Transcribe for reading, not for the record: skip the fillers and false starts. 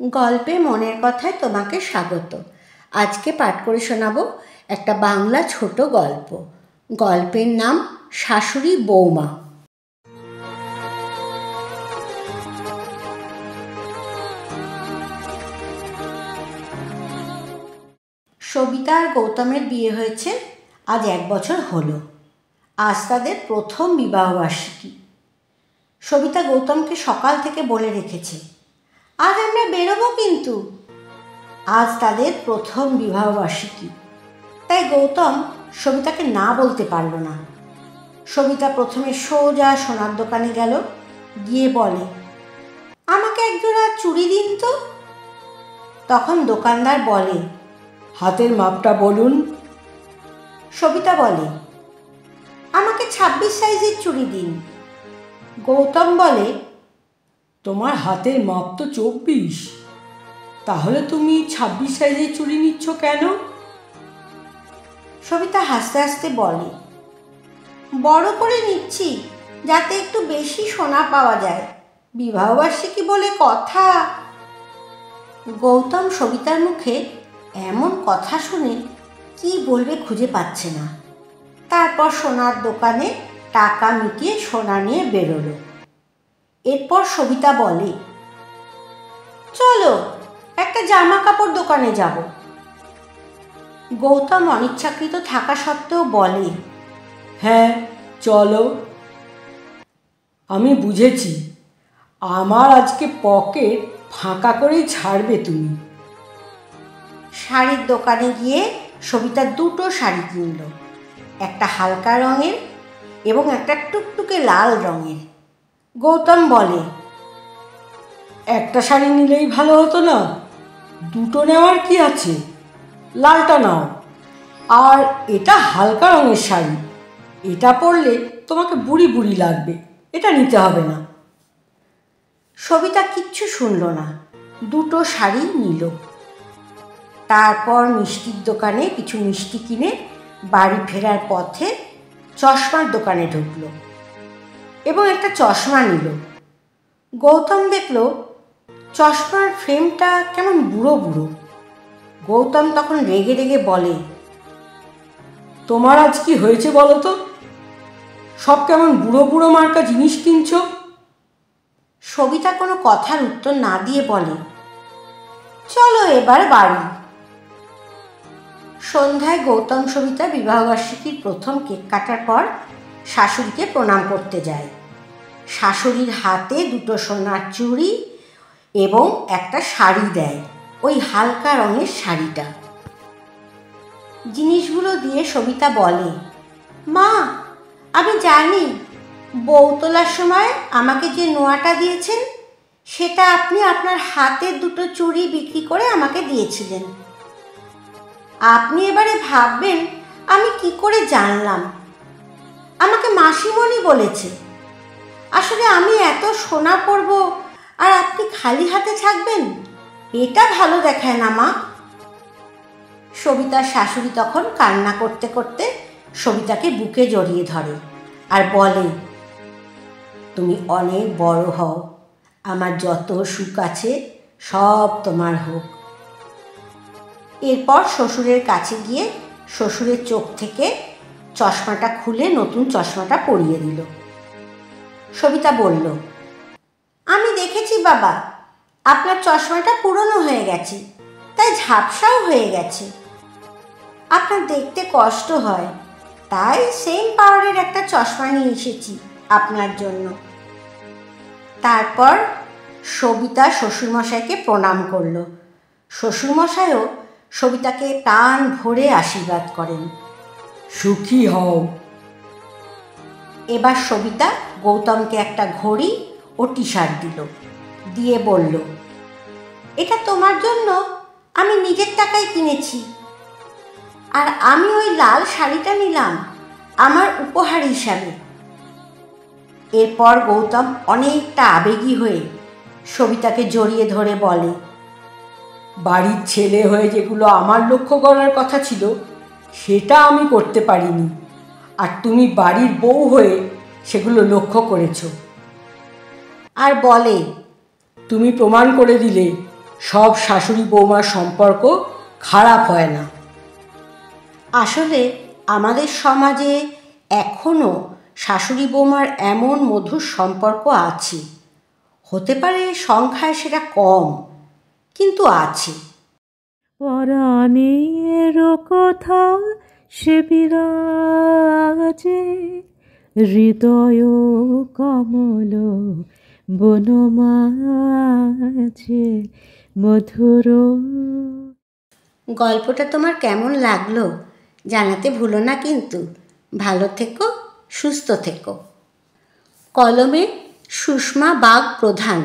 গল্পে মনের কথায় তোমাকে স্বাগত। আজকে পাঠ করে শোনাবো একটা বাংলা ছোট গল্প। গল্পের নাম শাশুড়ি বৌমা। সবিতা আর গৌতমের বিয়ে হয়েছে আজ 1 বছর হলো। আজ তাদের প্রথম বিবাহবার্ষিকী। সবিতা গৌতমকে সকাল থেকে বলে রেখেছে, আজ আমরা বেরোবো কিন্তু। আজ তাদের প্রথম বিবাহবার্ষিকী, তাই গৌতম সবিতাকে না বলতে পারল না। সবিতা প্রথমে সোজা সোনার দোকানে গেল, গিয়ে বলে, আমাকে একজোড়া চুড়ি দিন তো। তখন দোকানদার বলে, হাতের মাপটা বলুন। সবিতা বলে, আমাকে 26 সাইজের চুড়ি দিন। গৌতম বলে, তোমার হাতের মাপ তো 24, তাহলে তুমি 26 সাইজের চুড়ি নিচ্ছ কেন? সবিতা হাসতে হাসতে বলে, বড় করে নিচ্ছি যাতে একটু বেশি সোনা পাওয়া যায়, বিবাহবার্ষিকী বলে কথা। গৌতম সবিতার মুখে এমন কথা শুনে কি বলবে খুঁজে পাচ্ছে না। তারপর সোনার দোকানে টাকা মিটিয়ে সোনা নিয়ে বেরোলো। এরপর সবিতা বলে, চলো একটা জামা কাপড় দোকানে যাব। গৌতম অনিচ্ছাকৃত থাকা সত্ত্বেও বলে, হ্যাঁ চলো। আমি বুঝেছি, আমার আজকে পকেট ফাঁকা করেই ছাড়বে তুমি। শাড়ির দোকানে গিয়ে সবিতা 2টো শাড়ি কিনল, একটা হালকা রঙের এবং একটা টুকটুকে লাল রঙের। গৌতম বলে, একটা শাড়ি নিলেই ভালো হতো না? 2টো নেওয়ার কি আছে? লালটা নাও। আর এটা হালকা রঙের শাড়ি, এটা পরলে তোমাকে বুড়ি বুড়ি লাগবে, এটা নিতে হবে না। সবিতা কিচ্ছু শুনল না, 2টো শাড়ি নিল। তারপর মিষ্টির দোকানে কিছু মিষ্টি কিনে বাড়ি ফেরার পথে চশমার দোকানে ঢুকলো এবং একটা চশমা নিল। গৌতম দেখল চশমার ফ্রেমটা কেমন বুড়ো বুড়ো। গৌতম তখন রেগে রেগে বলে, তোমার আজ কি হয়েছে বলো তো? সব কেমন বুড়ো বুড়ো মার্কা জিনিস কিনছো? সবিতা কোনো কথার উত্তর না দিয়ে বলে, চলো এবার বাড়ি। সন্ধ্যায় গৌতম সবিতা বিবাহবার্ষিকীর প্রথম কেক কাটার পর শাশুড়িকে প্রণাম করতে যায়। শাশুড়ির হাতে 2টো সোনার চুড়ি এবং একটা শাড়ি দেয়, ওই হালকা রঙের শাড়িটা। জিনিসগুলো দিয়ে সবিতা বলে, মা আমি জানি বউ তোলার সময় আমাকে যে নোয়াটা দিয়েছেন সেটা আপনি আপনার হাতের 2টো চুড়ি বিক্রি করে আমাকে দিয়েছিলেন। আপনি এবারে ভাববেন আমি কি করে জানলাম, আমাকে মাসিমণি বলেছে। আসলে আমি এত সোনা পরব আর আপনি খালি হাতে থাকবেন, এটা ভালো দেখায় না মা। সবিতার শাশুড়ি তখন কান্না করতে করতে সবিতাকে বুকে জড়িয়ে ধরে আর বলে, তুমি অনেক বড় হও, আমার যত সুখ আছে সব তোমার হোক। এরপর শ্বশুরের কাছে গিয়ে শ্বশুরের চোখ থেকে চশমাটা খুলে নতুন চশমাটা পরিয়ে দিল। সবিতা বলল, আমি দেখেছি বাবা, আপনার চশমাটা পুরনো হয়ে গেছে, তাই ঝাপসাও হয়ে গেছে। আপনার দেখতে কষ্ট হয়, তাই সেম পাওয়ারের একটা চশমা নিয়ে এসেছি আপনার জন্য। তারপর সবিতা শ্বশুরমশাইকে প্রণাম করল। শ্বশুরমশাইও সবিতাকে প্রাণ ভরে আশীর্বাদ করেন, সুখী হও। এবার সবিতা গৌতমকে একটা ঘড়ি ও টি-শার্ট দিল, দিয়ে বলল, এটা তোমার জন্য আমি নিজের টাকায় কিনেছি, আর আমি ওই লাল শাড়িটা নিলাম আমার উপহার হিসাবে। এরপর গৌতম অনেকটা আবেগী হয়ে সবিতাকে জড়িয়ে ধরে বলে, বাড়ির ছেলে হয়ে যেগুলো আমার লক্ষ্য করার কথা ছিল সেটা আমি করতে পারিনি, আর তুমি বাড়ির বউ হয়ে সেগুলো লক্ষ্য করেছো। আর বলে, তুমি প্রমাণ করে দিলে সব শাশুড়ি বৌমার সম্পর্ক খারাপ হয় না। আসলে আমাদের সমাজে এখনও শাশুড়ি বৌমার এমন মধুর সম্পর্ক আছে। হতে পারে সংখ্যায় সেটা কম, কিন্তু আছে। পরাণের কথা সে বিরাজে, হৃদয় কমল বনমাঝে মধুর। গল্পটা তোমার কেমন লাগলো জানাতে ভুলো না কিন্তু। ভালো থেকো, সুস্থ থেকো। কলমে সুষমা বাগ প্রধান।